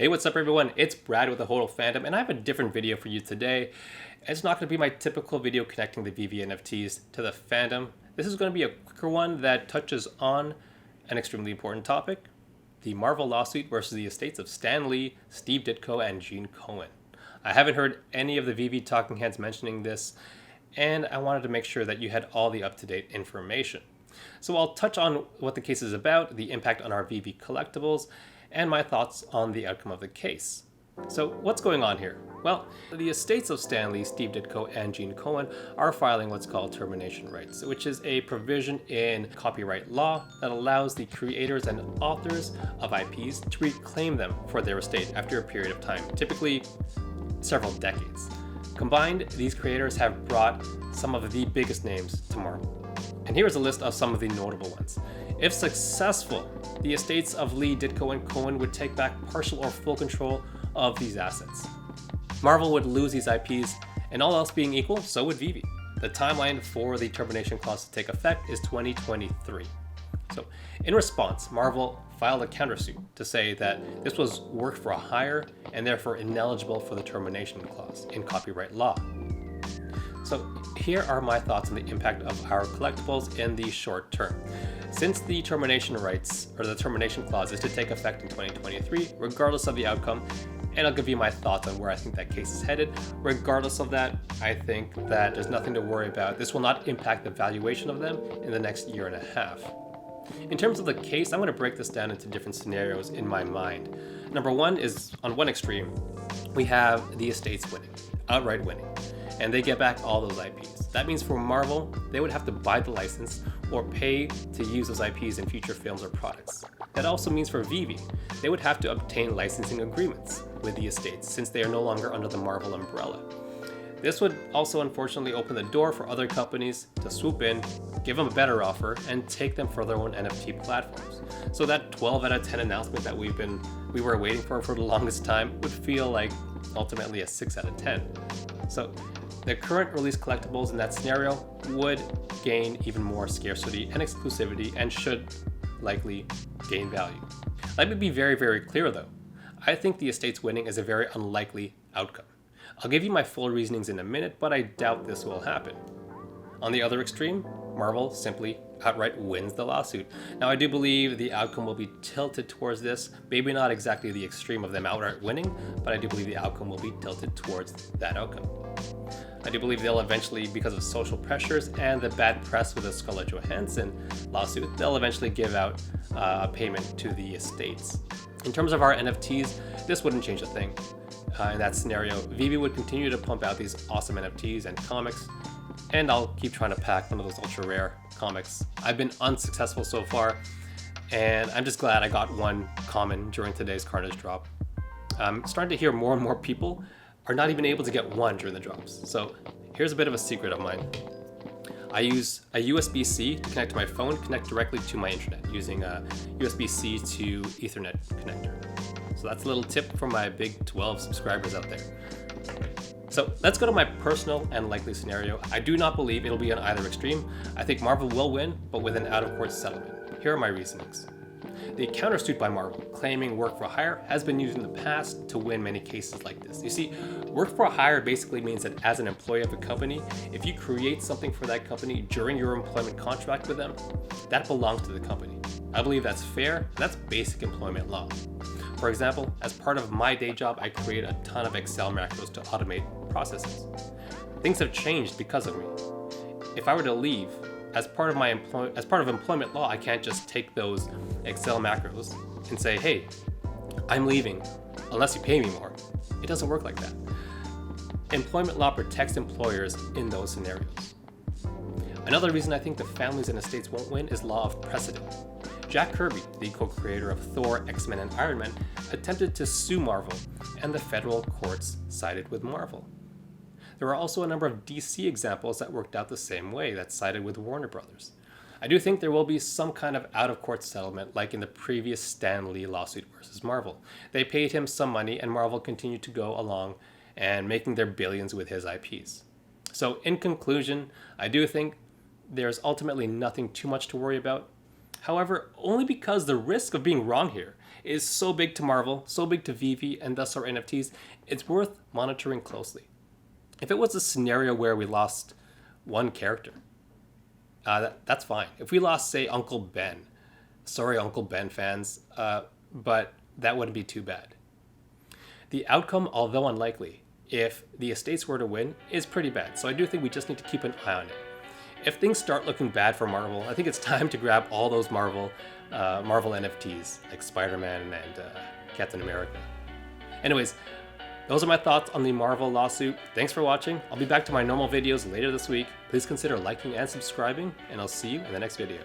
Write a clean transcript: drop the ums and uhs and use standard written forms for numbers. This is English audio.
Hey, what's up everyone? It's Brad with the Hodl Fandom, and I have a different video for you today. It's not going to be my typical video connecting the Veve NFTs to the fandom. This is going to be a quicker one that touches on an extremely important topic, the Marvel lawsuit versus the estates of Stan Lee, Steve Ditko, and Gene Cohen. I haven't heard any of the Veve talking heads mentioning this, and I wanted to make sure that you had all the up-to-date information. So I'll touch on what the case is about, the impact on our Veve collectibles, and my thoughts on the outcome of the case. So what's going on here? Well, the estates of Stan Lee, Steve Ditko, and Gene Cohen are filing what's called termination rights, which is a provision in copyright law that allows the creators and authors of IPs to reclaim them for their estate after a period of time, typically several decades. Combined, these creators have brought some of the biggest names to Marvel. And here is a list of some of the notable ones. If successful, the estates of Lee, Ditko, and Cohen would take back partial or full control of these assets. Marvel would lose these IPs, and all else being equal, so would Veve. The timeline for the termination clause to take effect is 2023. So, in response, Marvel filed a countersuit to say that this was work for hire and therefore ineligible for the termination clause in copyright law. So here are my thoughts on the impact of our collectibles in the short term. Since the termination rights, or the termination clause, is to take effect in 2023, regardless of the outcome, and I'll give you my thoughts on where I think that case is headed. Regardless of that, I think that there's nothing to worry about. This will not impact the valuation of them in the next year and a half. In terms of the case, I'm going to break this down into different scenarios in my mind. Number one is, on one extreme, we have the estates winning, outright winning, and they get back all those IPs. That means for Marvel, they would have to buy the license or pay to use those IPs in future films or products. That also means for Veve, they would have to obtain licensing agreements with the estates since they are no longer under the Marvel umbrella. This would also unfortunately open the door for other companies to swoop in, give them a better offer, and take them for their own NFT platforms. So that 12 out of 10 announcement that we were waiting for the longest time would feel like ultimately a 6 out of 10. So the current release collectibles in that scenario would gain even more scarcity and exclusivity and should likely gain value. Let me be very, very clear though. I think the estates winning is a very unlikely outcome. I'll give you my full reasonings in a minute, but I doubt this will happen. On the other extreme, Marvel simply outright wins the lawsuit. Now, I do believe the outcome will be tilted towards this, maybe not exactly the extreme of them outright winning, but I do believe the outcome will be tilted towards that outcome. I do believe they'll eventually, because of social pressures and the bad press with the Scarlett Johansson lawsuit, they'll eventually give out a payment to the estates. In terms of our NFTs, this wouldn't change a thing. In that scenario, Veve would continue to pump out these awesome NFTs and comics, and I'll keep trying to pack one of those ultra rare comics. I've been unsuccessful so far, and I'm just glad I got one common during today's Carnage drop. I'm starting to hear more and more people are not even able to get one during the drops. So here's a bit of a secret of mine. I use a USB-C to connect to my phone, connect directly to my internet using a USB-C to Ethernet connector. So that's a little tip for my big 12 subscribers out there. So let's go to my personal and likely scenario. I do not believe it'll be on either extreme. I think Marvel will win, but with an out-of-court settlement. Here are my reasonings. The countersuit by Marvel, claiming work for hire, has been used in the past to win many cases like this. You see, work for hire basically means that as an employee of a company, if you create something for that company during your employment contract with them, that belongs to the company. I believe that's fair, and that's basic employment law. For example, as part of my day job, I create a ton of Excel macros to automate processes. Things have changed because of me. If I were to leave, as part of employment law, I can't just take those Excel macros and say, hey, I'm leaving unless you pay me more. It doesn't work like that. Employment law protects employers in those scenarios. Another reason I think the families and estates won't win is law of precedent. Jack Kirby, the co-creator of Thor, X-Men, and Iron Man, attempted to sue Marvel, and the federal courts sided with Marvel. There are also a number of DC examples that worked out the same way, that sided with Warner Brothers. I do think there will be some kind of out-of-court settlement like in the previous Stan Lee lawsuit versus Marvel. They paid him some money and Marvel continued to go along and making their billions with his IPs. So in conclusion, I do think there's ultimately nothing too much to worry about. However, only because the risk of being wrong here is so big to Marvel, so big to Veve, and thus our NFTs, it's worth monitoring closely. If it was a scenario where we lost one character, that's fine. If we lost, say, Uncle Ben, sorry, Uncle Ben fans, but that wouldn't be too bad. The outcome, although unlikely, if the estates were to win, is pretty bad. So I do think we just need to keep an eye on it. If things start looking bad for Marvel, I think it's time to grab all those Marvel NFTs, like Spider-Man and Captain America. Anyways, those are my thoughts on the Marvel lawsuit. Thanks for watching. I'll be back to my normal videos later this week. Please consider liking and subscribing, and I'll see you in the next video.